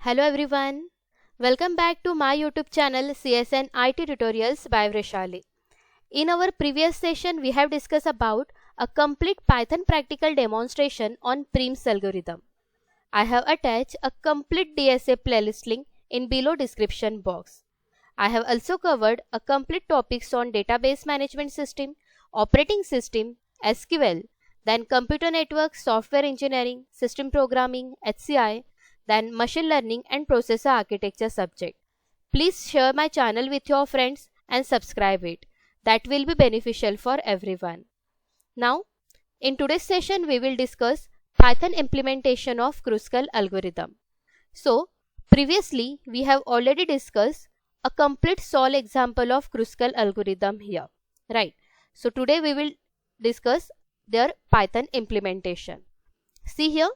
Hello everyone. Welcome back to my YouTube channel CSN IT Tutorials by Vrishali. In our previous session, we have discussed about a complete Python practical demonstration on Prim's algorithm. I have attached a complete DSA playlist link in below description box. I have also covered a complete topics on database management system, operating system, SQL, then computer network, software engineering, system programming, HCI, then machine learning and processor architecture subject. Please share my channel with your friends and subscribe it. That will be beneficial for everyone. Now, in today's session, we will discuss Python implementation of Kruskal algorithm. So, previously, we have already discussed a complete solve example of Kruskal algorithm here, right? So, today we will discuss their Python implementation. See here.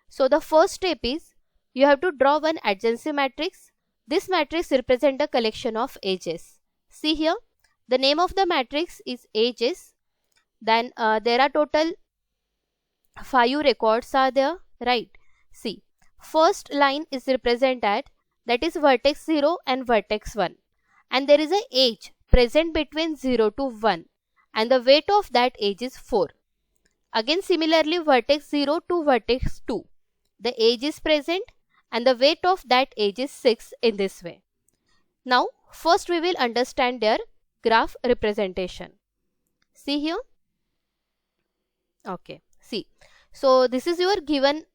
So, the first step is you have to draw one adjacency matrix. This matrix represents a collection of ages. See here, the name of the matrix is ages. Then there are total 5 records are there, right? See, first line is represented, that is vertex 0 and vertex 1, and there is a age present between 0 to 1 and the weight of that age is 4. Again similarly, vertex 0 to vertex 2, the age is present and the weight of that age is 6 in this way. Now first we will understand their graph representation. See here. Okay, see. So this is your given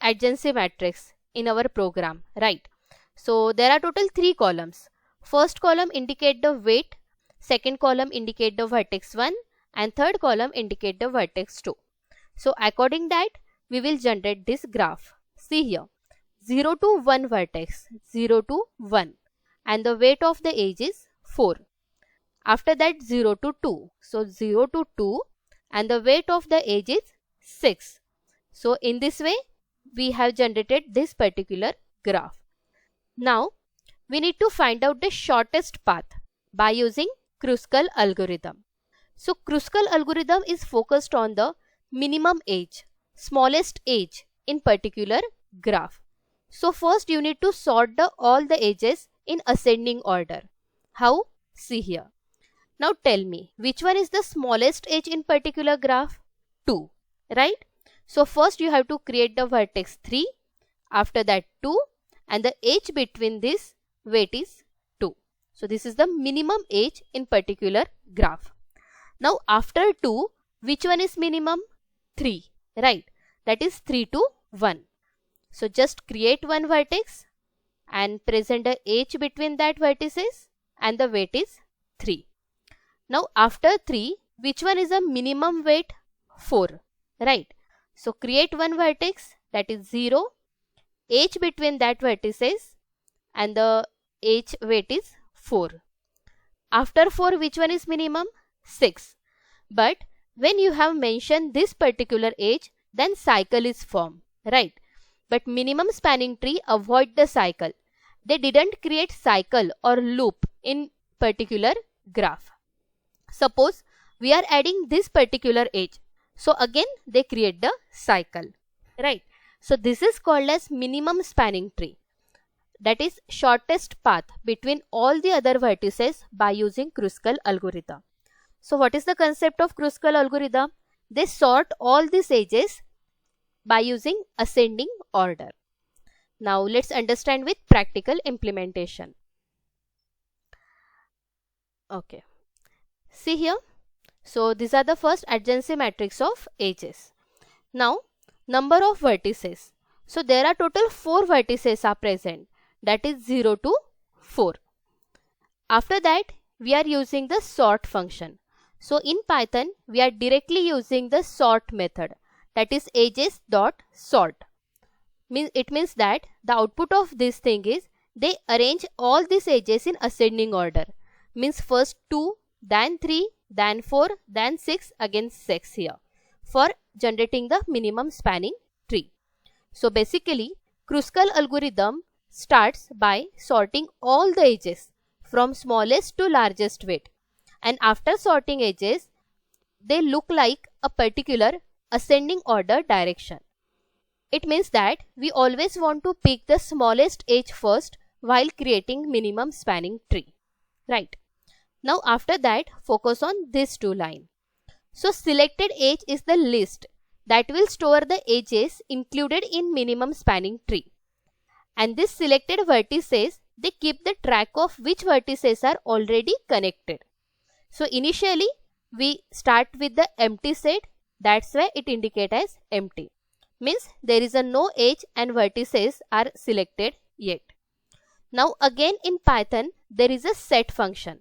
adjacency matrix in our program, right? So there are total 3 columns. First column indicate the weight, second column indicate the vertex 1 and third column indicate the vertex 2. So according that we will generate this graph. See here, 0 to 1 vertex, 0 to 1 and the weight of the age is 4. After that 0 to 2, so 0 to 2 and the weight of the age is 6. So in this way we have generated this particular graph. Now we need to find out the shortest path by using Kruskal algorithm. So Kruskal algorithm is focused on the minimum age, smallest age in particular graph. So first you need to sort all the ages in ascending order. How? See here. Now tell me, which one is the smallest age in particular graph? 2, right? So first you have to create the vertex 3, after that 2 and the age between this weight is 2. So this is the minimum age in particular graph. Now after 2, which one is minimum? 3, right? That is 3 to 1. So just create one vertex and present the age between that vertices and the weight is 3. Now after 3, which one is a minimum weight? 4, right? So create one vertex, that is 0, age between that vertices and the age weight is 4. After 4, which one is minimum? 6. But when you have mentioned this particular age, then cycle is formed, right? But minimum spanning tree avoid the cycle. They didn't create cycle or loop in particular graph. Suppose we are adding this particular age. So again they create the cycle, right? So this is called as minimum spanning tree. That is shortest path between all the other vertices by using Kruskal algorithm. So what is the concept of Kruskal algorithm? They sort all these ages by using ascending order. Now let's understand with practical implementation. Okay. See here. So these are the first adjacency matrix of ages. Now number of vertices. So there are total 4 vertices are present, that is 0 to 4. After that we are using the sort function. So in Python we are directly using the sort method, that is ages dot sort. It means that the output of this thing is they arrange all these ages in ascending order. Means first 2, then 3, then 4, then 6, again 6 here for generating the minimum spanning tree. So basically Kruskal algorithm starts by sorting all the ages from smallest to largest weight, and after sorting ages they look like a particular ascending order direction. It means that we always want to pick the smallest edge first while creating minimum spanning tree, right? Now after that, focus on these two lines. So selected edge is the list that will store the edges included in minimum spanning tree. And this selected vertices, they keep the track of which vertices are already connected. So initially we start with the empty set, that's why it indicates as empty. Means there is a no edge and vertices are selected yet. Now again in Python there is a set function.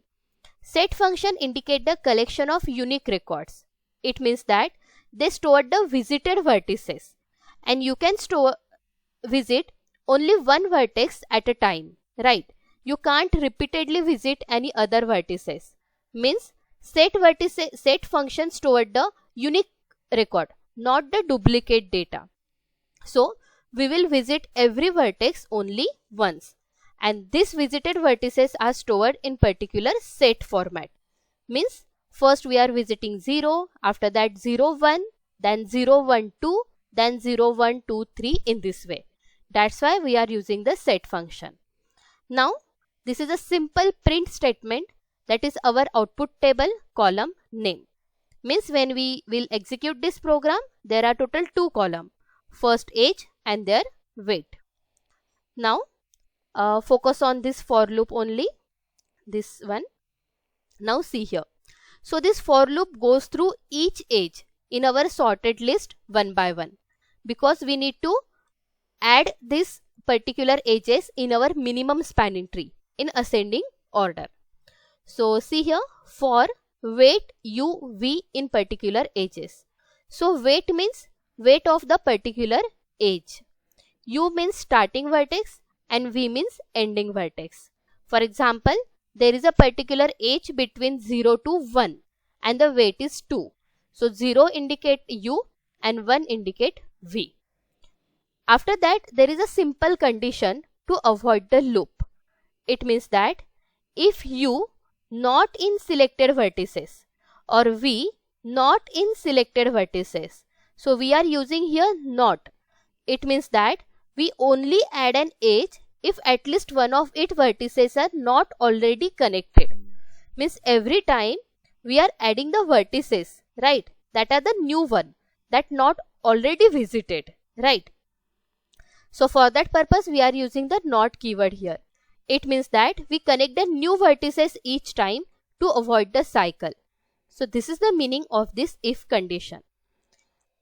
Set function indicate the collection of unique records. It means that they store the visited vertices and you can visit only one vertex at a time, right? You can't repeatedly visit any other vertices. Means set function stored the unique record, not the duplicate data. So we will visit every vertex only once, and these visited vertices are stored in particular set format. Means first we are visiting 0, after that 0 1, then 0 1 2, then 0 1 2 3 in this way. That's why we are using the set function. Now this is a simple print statement, that is our output table column name. Means when we will execute this program, there are total 2 columns, first age and their weight. Now focus on this for loop only, this one. Now see here. So this for loop goes through each age in our sorted list one by one, because we need to add this particular edges in our minimum spanning tree in ascending order. So see here, for weight u v in particular edges. So weight means weight of the particular edge, u means starting vertex and v means ending vertex. For example, there is a particular edge between 0 to 1 and the weight is 2. So 0 indicate u and 1 indicate v. After that, there is a simple condition to avoid the loop. It means that if u not in selected vertices or v not in selected vertices, so we are using here not. It means that we only add an edge if at least one of its vertices are not already connected. Means every time we are adding the vertices, right, that are the new one, that not already visited, right? So for that purpose we are using the not keyword here. It means that we connect the new vertices each time to avoid the cycle. So this is the meaning of this if condition.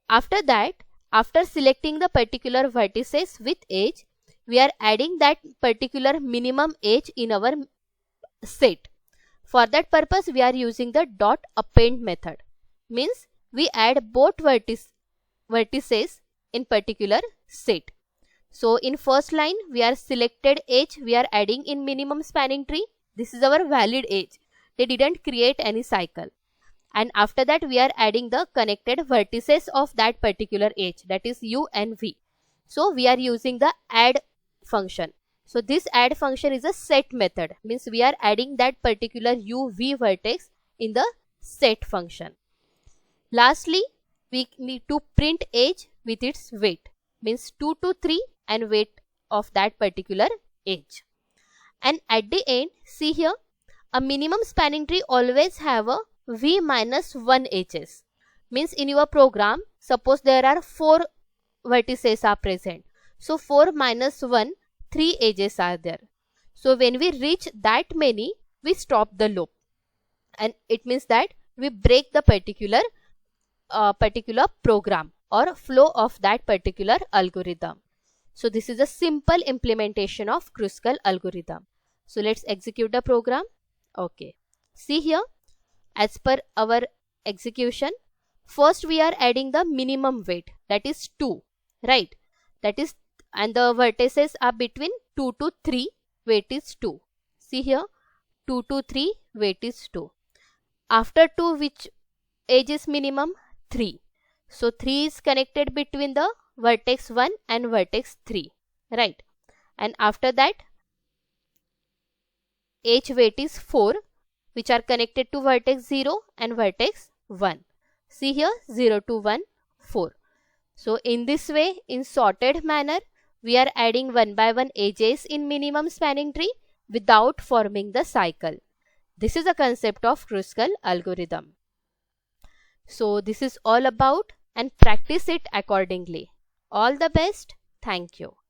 After that, after selecting the particular vertices with edge, we are adding that particular minimum edge in our set. For that purpose we are using the dot append method. Means we add both vertices in particular set. So in first line we are selected edge we are adding in minimum spanning tree. This is our valid edge. They didn't create any cycle. And after that we are adding the connected vertices of that particular edge, that is u and v. So we are using the add function. So this add function is a set method. Means we are adding that particular u v vertex in the set function. Lastly, we need to print edge with its weight. Means 2 to 3 and weight of that particular edge. And at the end, see here, a minimum spanning tree always have a v minus 1 edges. Means in your program, suppose there are 4 vertices are present. So 4 minus 1, 3 edges are there. So when we reach that many, we stop the loop. And it means that we break the particular program or flow of that particular algorithm. So this is a simple implementation of Kruskal algorithm. So let's execute the program. Okay. See here, as per our execution, first we are adding the minimum weight, that is 2, right? That is, and the vertices are between 2 to 3, weight is 2. See here, 2 to 3, weight is 2. After 2, which edge is minimum? 3. So 3 is connected between the vertex 1 and vertex 3, right? And after that, edge weight is 4, which are connected to vertex 0 and vertex 1. See here, 0 to 1, 4. So in this way, in sorted manner, we are adding one by one edges in minimum spanning tree without forming the cycle. This is the concept of Kruskal algorithm. So this is all about, and practice it accordingly. All the best. Thank you.